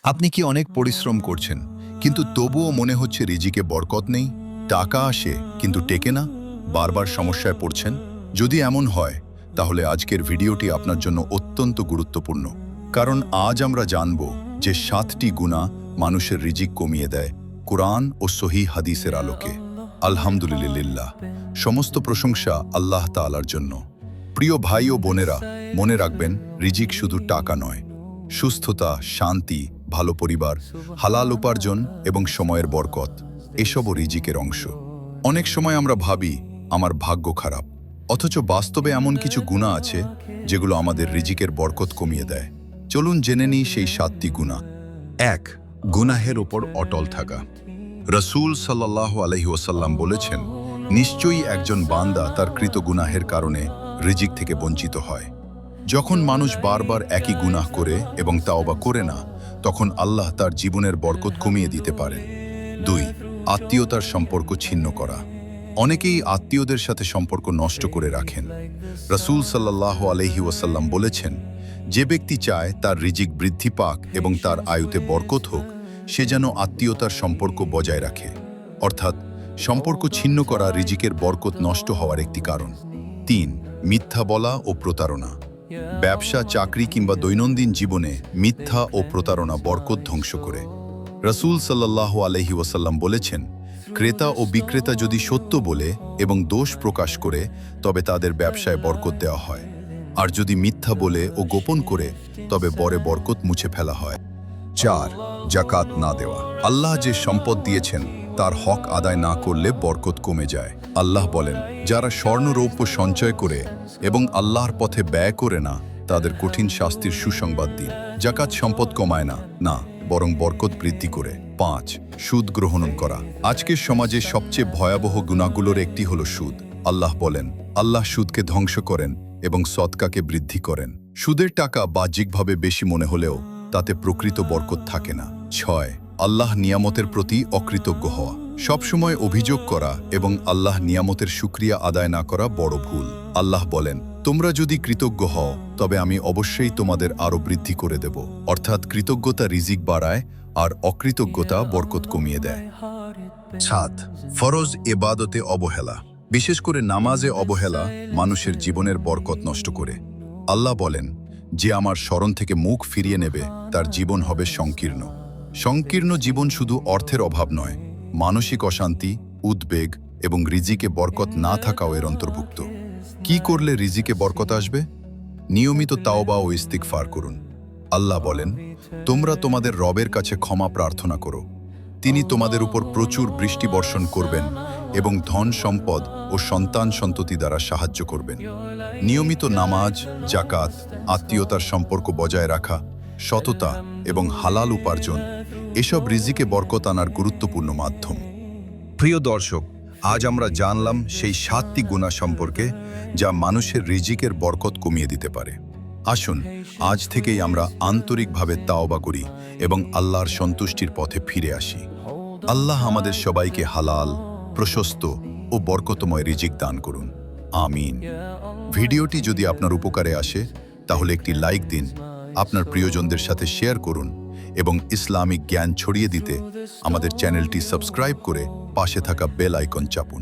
আপনি কি অনেক পরিশ্রম করছেন কিন্তু তবুও মনে হচ্ছে রিজিকে বরকত নেই? টাকা আসে কিন্তু টেকে না? বারবার সমস্যায় পড়ছেন? যদি এমন হয় তাহলে আজকের ভিডিওটি আপনার জন্য অত্যন্ত গুরুত্বপূর্ণ। কারণ আজ আমরা জানব যে 7টি গুনাহ মানুষের রিজিক কমিয়ে দেয় কোরআন ও সহিহ হাদিসের আলোকে। আলহামদুলিল্লাহ, সমস্ত প্রশংসা আল্লাহ তাআলার জন্য। প্রিয় ভাই ও বোনেরা, মনে রাখবেন রিজিক শুধু টাকা নয়, সুস্থতা, শান্তি, ভালো পরিবার, হালাল উপার্জন এবং সময়ের বরকত এসবও রিজিকের অংশ। অনেক সময় আমরা ভাবি আমার ভাগ্য খারাপ, অথচ বাস্তবে এমন কিছু গুনাহ আছে যেগুলো আমাদের রিজিকের বরকত কমিয়ে দেয়। চলুন জেনে নিই সেই 7টি গুনাহ। 1. গুনাহের ওপর অটল থাকা। রাসূল সাল্লাল্লাহু আলাইহি ওয়াসাল্লাম বলেছেন, নিশ্চয়ই একজন বান্দা তার কৃত গুনাহের কারণে রিজিক থেকে বঞ্চিত হয়। যখন মানুষ বারবার একই গুনাহ করে এবং তাওবা করে না, তখন আল্লাহ তার জীবনের বরকত কমিয়ে দিতে পারেন। 2. আত্মীয়তার সম্পর্ক ছিন্ন করা। অনেকেই আত্মীয়দের সাথে সম্পর্ক নষ্ট করে রাখেন। রাসূল সাল্লাল্লাহু আলাইহি ওয়াসাল্লাম বলেছেন, যে ব্যক্তি চায় তার রিজিক বৃদ্ধি পাক এবং তার আয়ুতে বরকত হোক, সে যেন আত্মীয়তার সম্পর্ক বজায় রাখে। অর্থাৎ সম্পর্ক ছিন্ন করা রিজিকের বরকত নষ্ট হওয়ার একটি কারণ। 3. মিথ্যা বলা ও প্রতারণা। ব্যবসা, চাকরি কিংবা দৈনন্দিন জীবনে মিথ্যা ও প্রতারণা বরকত ধ্বংস করে। রাসূল সাল্লাল্লাহু আলাইহি ওয়াসাল্লাম বলেছেন, ক্রেতা ও বিক্রেতা যদি সত্য বলে এবং দোষ প্রকাশ করে তবে তাদের ব্যবসায় বরকত দেওয়া হয়, আর যদি মিথ্যা বলে ও গোপন করে তবে বরকত মুছে ফেলা হয়। 4. জাকাত না দেওয়া। আল্লাহ যে সম্পদ দিয়েছেন তার হক আদায় না করলে বরকত কমে যায়। আল্লাহ বলেন, যারা স্বর্ণরৌপ্য সঞ্চয় করে এবং আল্লাহর পথে ব্যয় করে না, তাদের কঠিন শাস্তির সুসংবাদ দিন। জাকাত সম্পদ কমায় না, বরং বরকত বৃদ্ধি করে। 5. সুদ গ্রহণ করা। আজকের সমাজে সবচেয়ে ভয়াবহ গুনাহগুলোর একটি হলো সুদ। আল্লাহ বলেন, আল্লাহ সুদকে ধ্বংস করেন এবং সদকাকে বৃদ্ধি করেন। সুদের টাকা বাহ্যিকভাবে বেশি মনে হলেও তাতে প্রকৃত বরকত থাকে না। 6. আল্লাহ নিয়ামতের প্রতি অকৃতজ্ঞ হওয়া। সবসময় অভিযোগ করা এবং আল্লাহ নিয়ামতের শুকরিয়া আদায় না করা বড় ভুল। আল্লাহ বলেন, তোমরা যদি কৃতজ্ঞ হও তবে আমি অবশ্যই তোমাদের আরো বৃদ্ধি করে দেব। অর্থাৎ কৃতজ্ঞতা রিজিক বাড়ায় আর অকৃতজ্ঞতা বরকত কমিয়ে দেয়। 7. ফরজ ইবাদতে অবহেলা। বিশেষ করে নামাজে অবহেলা মানুষের জীবনের বরকত নষ্ট করে। আল্লাহ বলেন, যে আমার স্মরণ থেকে মুখ ফিরিয়ে নেবে তার জীবন হবে সংকীর্ণ। সংকীর্ণ জীবন শুধু অর্থের অভাব নয়, মানসিক অশান্তি, উদ্বেগ এবং রিজিকে বরকত না থাকাও এর অন্তর্ভুক্ত। কি করলে রিজিকে বরকত আসবে? নিয়মিত তাওবা ও ইস্তিগফার করুন। আল্লাহ বলেন, তোমরা তোমাদের রবের কাছে ক্ষমা প্রার্থনা করো, তিনি তোমাদের উপর প্রচুর বৃষ্টি বর্ষণ করবেন এবং ধন সম্পদ ও সন্তান সন্ততি দ্বারা সাহায্য করবেন। নিয়মিত নামাজ, জাকাত, আত্মীয়তার সম্পর্ক বজায় রাখা, সততা এবং হালাল উপার্জন এসব রিজিকে বরকত আনার গুরুত্বপূর্ণ মাধ্যম। প্রিয় দর্শক, আজ আমরা জানলাম সেই 7টি গুনাহ সম্পর্কে যা মানুষের রিজিকের বরকত কমিয়ে দিতে পারে। আসুন আজ থেকেই আমরা আন্তরিকভাবে তাওবা করি এবং আল্লাহর সন্তুষ্টির পথে ফিরে আসি। আল্লাহ আমাদের সবাইকে হালাল, প্রশস্ত ও বরকতময় রিজিক দান করুন। আমিন। ভিডিওটি যদি আপনার উপকারে আসে তাহলে একটি লাইক দিন, আপনার প্রিয়জনদের সাথে শেয়ার করুন এবং ইসলামিক জ্ঞান ছড়িয়ে দিতে আমাদের চ্যানেলটি সাবস্ক্রাইব করে পাশে থাকা বেল আইকন চাপুন।